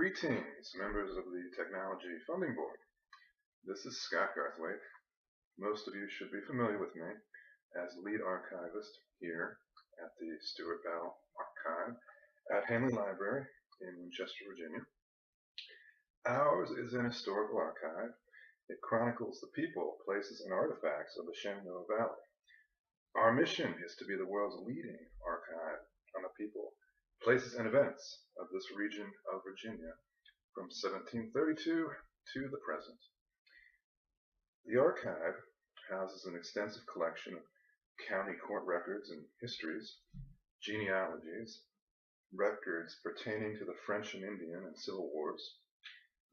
Greetings, members of the Technology Funding Board. This is Scott Garthwaite. Most of you should be familiar with me as lead archivist here at the Stuart Bell Archive at Henley Library in Winchester, Virginia. Ours is an historical archive. It chronicles the people, places, and artifacts of the Shenandoah Valley. Our mission is to be the world's leading archive on the people, places, and events of this region of Virginia from 1732 to the present. The archive houses an extensive collection of county court records and histories, genealogies, records pertaining to the French and Indian and Civil Wars,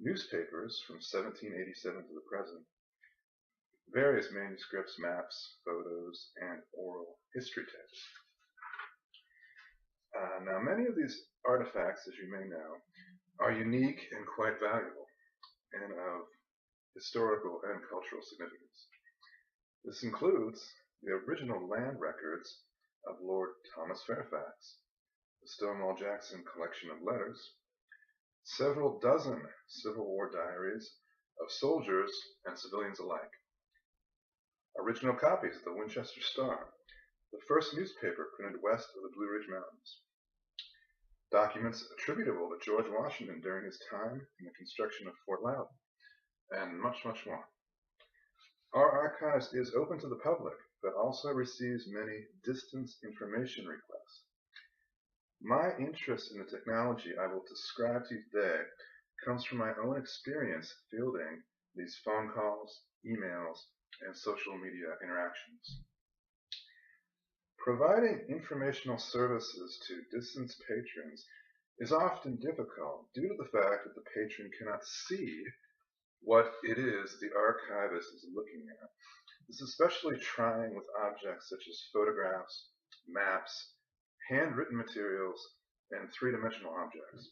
newspapers from 1787 to the present, various manuscripts, maps, photos, and oral history tapes. Now, many of these artifacts, as you may know, are unique and quite valuable, and of historical and cultural significance. This includes the original land records of Lord Thomas Fairfax, the Stonewall Jackson collection of letters, several dozen Civil War diaries of soldiers and civilians alike, original copies of the Winchester Star, the first newspaper printed west of the Blue Ridge Mountains, documents attributable to George Washington during his time in the construction of Fort Loudon, and much, much more. Our archives is open to the public, but also receives many distance information requests. My interest in the technology I will describe to you today comes from my own experience fielding these phone calls, emails, and social media interactions. Providing informational services to distance patrons is often difficult due to the fact that the patron cannot see what it is the archivist is looking at. This is especially trying with objects such as photographs, maps, handwritten materials, and three-dimensional objects.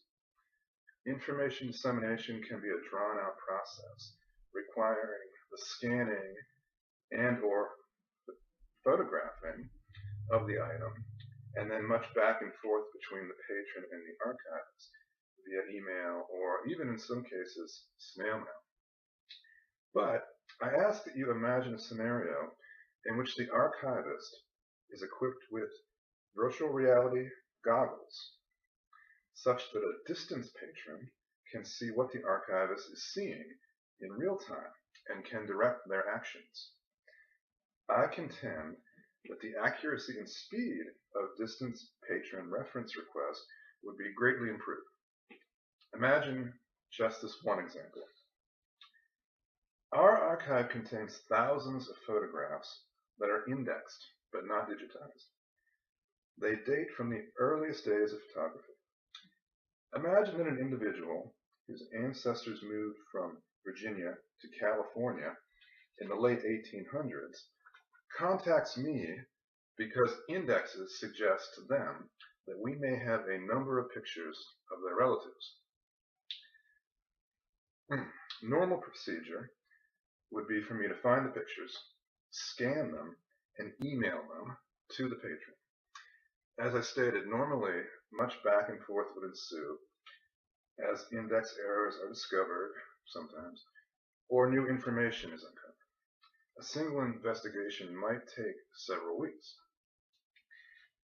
Information dissemination can be a drawn-out process, requiring the scanning and/or photographing of the item, and then much back and forth between the patron and the archivist via email or even in some cases snail mail. But I ask that you imagine a scenario in which the archivist is equipped with virtual reality goggles such that a distance patron can see what the archivist is seeing in real time and can direct their actions. I contend that the accuracy and speed of distance patron reference requests would be greatly improved. Imagine just this one example. Our archive contains thousands of photographs that are indexed but not digitized. They date from the earliest days of photography. Imagine that an individual whose ancestors moved from Virginia to California in the late 1800s contacts me because indexes suggest to them that we may have a number of pictures of their relatives. Normal procedure would be for me to find the pictures, scan them, and email them to the patron. As I stated, normally much back and forth would ensue as index errors are discovered sometimes, or new information is uncovered. A single investigation might take several weeks.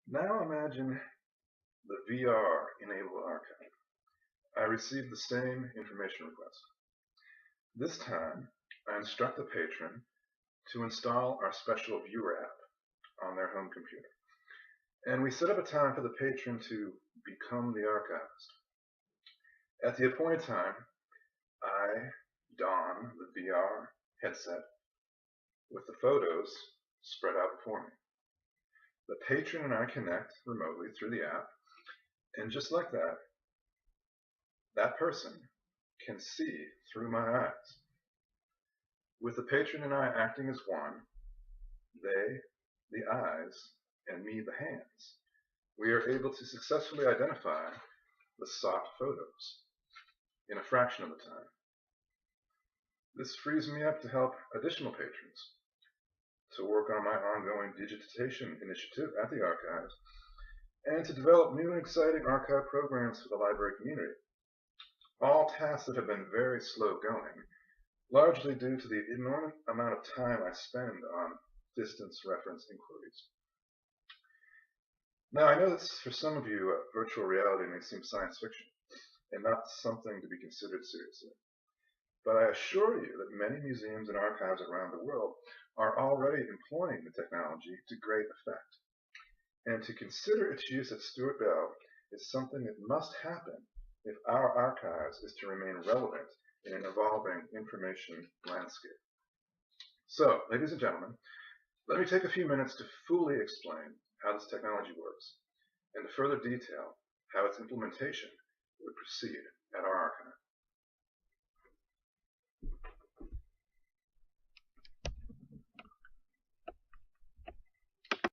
Now imagine the VR-enabled archive. I received the same information request. This time, I instruct the patron to install our special viewer app on their home computer. And we set up a time for the patron to become the archivist. At the appointed time, I don the VR headset with the photos spread out before me. The patron and I connect remotely through the app, and just like that, that person can see through my eyes. With the patron and I acting as one, they, the eyes, and me, the hands, we are able to successfully identify the sought photos in a fraction of the time. This frees me up to help additional patrons to work on my ongoing digitization initiative at the archives and to develop new and exciting archive programs for the library community. all tasks that have been very slow going, largely due to the enormous amount of time I spend on distance reference inquiries. Now, I know that for some of you, virtual reality may seem science fiction and not something to be considered seriously. But I assure you that many museums and archives around the world are already employing the technology to great effect. And to consider its use at Stuart Bell is something that must happen if our archives is to remain relevant in an evolving information landscape. So, ladies and gentlemen, let me take a few minutes to fully explain how this technology works, and to further detail how its implementation would proceed at our archive.